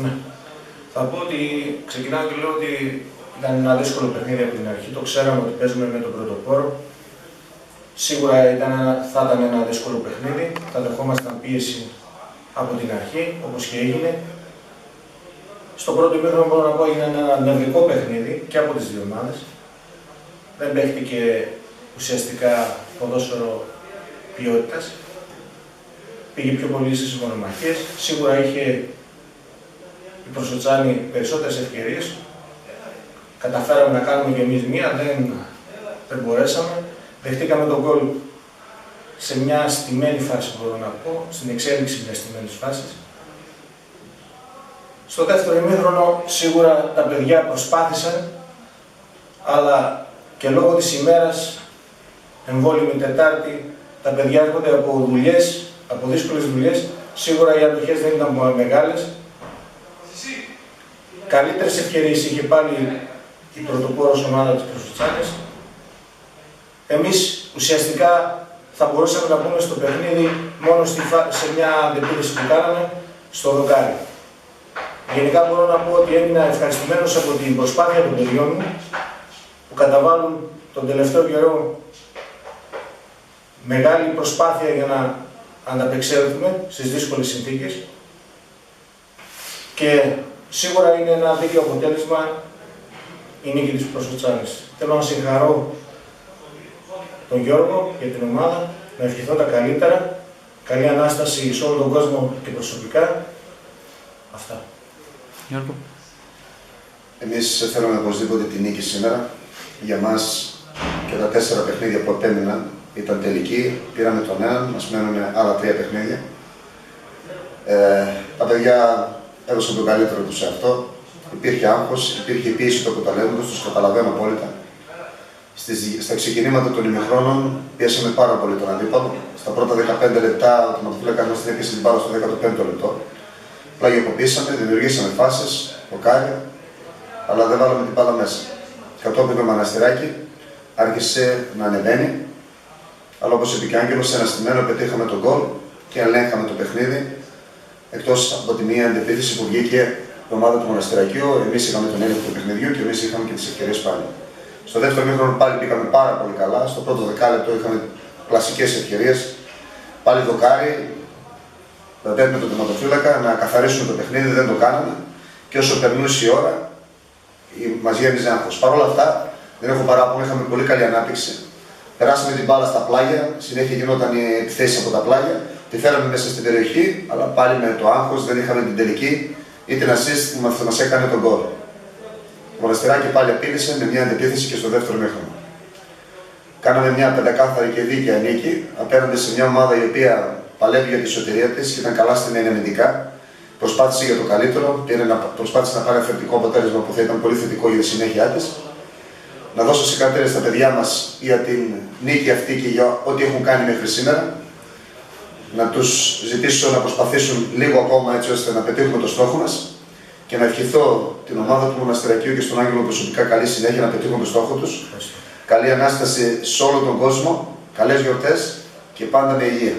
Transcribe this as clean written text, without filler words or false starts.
Ναι. Θα πω ότι ξεκινάω και λέω ότι ήταν ένα δύσκολο παιχνίδι από την αρχή. Το ξέραμε ότι παίζουμε με τον πρωτοπόρο. Σίγουρα θα ήταν ένα δύσκολο παιχνίδι. Θα δεχόμασταν πίεση από την αρχή, όπως και έγινε. Στο πρώτο ημίχρονο μπορώ να πω έγινε ένα νευρικό παιχνίδι και από τις δύο ομάδες. Δεν παίχτηκε ουσιαστικά ποδόσφαιρο ποιότητας. Πήγε πιο πολύ στις μονομαχίες. Σίγουρα είχε η Προσοτσάνη περισσότερες ευκαιρίες. Καταφέραμε να κάνουμε και εμείς μία, δεν μπορέσαμε. Δεχτήκαμε τον γκολ σε μια στημένη φάση, μπορώ να πω, στην εξέλιξη μιας στημένης φάσης. Στο δεύτερο ημίχρονο σίγουρα τα παιδιά προσπάθησαν, αλλά και λόγω της ημέρας, εμβόλυμη Τετάρτη, τα παιδιά έρχονται από δουλειές, από δύσκολες δουλειές, σίγουρα οι αντοχές δεν ήταν μεγάλες. Καλύτερες ευκαιρίες είχε πάλι η πρωτοπόρος ομάδα της Προσοτσάνης. Εμείς ουσιαστικά θα μπορούσαμε να πούμε στο παιχνίδι μόνο σε μια αντεπίθεση που κάναμε στο δοκάρι. Γενικά μπορώ να πω ότι έμεινα ευχαριστημένος από την προσπάθεια των παιδιών μου που καταβάλουν τον τελευταίο καιρό μεγάλη προσπάθεια για να ανταπεξέλθουμε στις δύσκολες συνθήκες και σίγουρα είναι ένα δίκαιο αποτέλεσμα η νίκη της Προσοτσάνης. Θέλω να συγχαρώ τον Γιώργο και την ομάδα, να ευχηθώ τα καλύτερα, καλή Ανάσταση σε όλο τον κόσμο και προσωπικά. Αυτά. Γιώργο. Εμείς θέλουμε οπωσδήποτε τη νίκη σήμερα. Για μας και τα 4 παιχνίδια που επέμειναν ήταν τελική. Πήραμε τον έναν, μας μένουν άλλα 3 παιχνίδια. Τα παιδιά έδωσαν τον καλύτερο τους σε αυτό. Υπήρχε άγχος, υπήρχε πίεση του αποτελέσματος, τους καταλαβαίνω απόλυτα. Στα ξεκινήματα των ημιχρόνων πιέσαμε πάρα πολύ τον αντίπαλο. Στα πρώτα 15 λεπτά ο τερματοφύλακας μας την έπιασε την μπάλα στο 15ο λεπτό. Πλαγιοκοπήσαμε, δημιουργήσαμε φάσεις, δοκάρια, αλλά δεν βάλαμε την μπάλα μέσα. Κατόπιν το Μαναστηράκι άρχισε να ανεβαίνει, αλλά όπως είπε και ο Άγγελος, ένα στημένο πετύχαμε τον γκολ και ελέγχαμε το παιχνίδι. Εκτός από τη μία αντεπίθεση που βγήκε η ομάδα του Μοναστηρακίου, εμείς είχαμε τον έλεγχο του παιχνιδιού και εμείς είχαμε και τις ευκαιρίες πάλι. Στο δεύτερο ημίχρονο πάλι πήγαμε πάρα πολύ καλά. Στο πρώτο δεκάλεπτο είχαμε κλασικές ευκαιρίες. Πάλι δοκάρι, δηλαδή με τον τερματοφύλακα να καθαρίσουμε το παιχνίδι, δεν το κάναμε. Και όσο περνούσε η ώρα, μας γέμιζε άγχος. Παρ' όλα αυτά, δεν έχω παράπονο, είχαμε πολύ καλή ανάπτυξη. Περάσαμε την μπάλα στα πλάγια, συνέχεια γινόταν οι επιθέσεις από τα πλάγια. Τη φέραμε μέσα στην περιοχή, αλλά πάλι με το άγχος δεν είχαμε την τελική ή την assist που μας έκανε τον γκολ. Το Μοναστηράκι πάλι απείλησε με μια αντεπίθεση και στο δεύτερο ημίχρονο. Κάναμε μια πεντακάθαρη και δίκαια νίκη απέναντι σε μια ομάδα η οποία παλεύει για τη σωτηρία της και ήταν καλά στην αμυντικά. Προσπάθησε για το καλύτερο, προσπάθησε να πάρει ένα θετικό αποτέλεσμα που θα ήταν πολύ θετικό για τη συνέχεια της. Να δώσω συγχαρητήρια στα παιδιά μας για την νίκη αυτή και για ό,τι έχουν κάνει μέχρι σήμερα. Να τους ζητήσω να προσπαθήσουν λίγο ακόμα έτσι ώστε να πετύχουμε το στόχο μας και να ευχηθώ την ομάδα του Μοναστηρακίου και στον Άγγελο προσωπικά καλή συνέχεια να πετύχουν το στόχο τους. Καλή Ανάσταση σε όλο τον κόσμο, καλές γιορτές και πάντα με υγεία.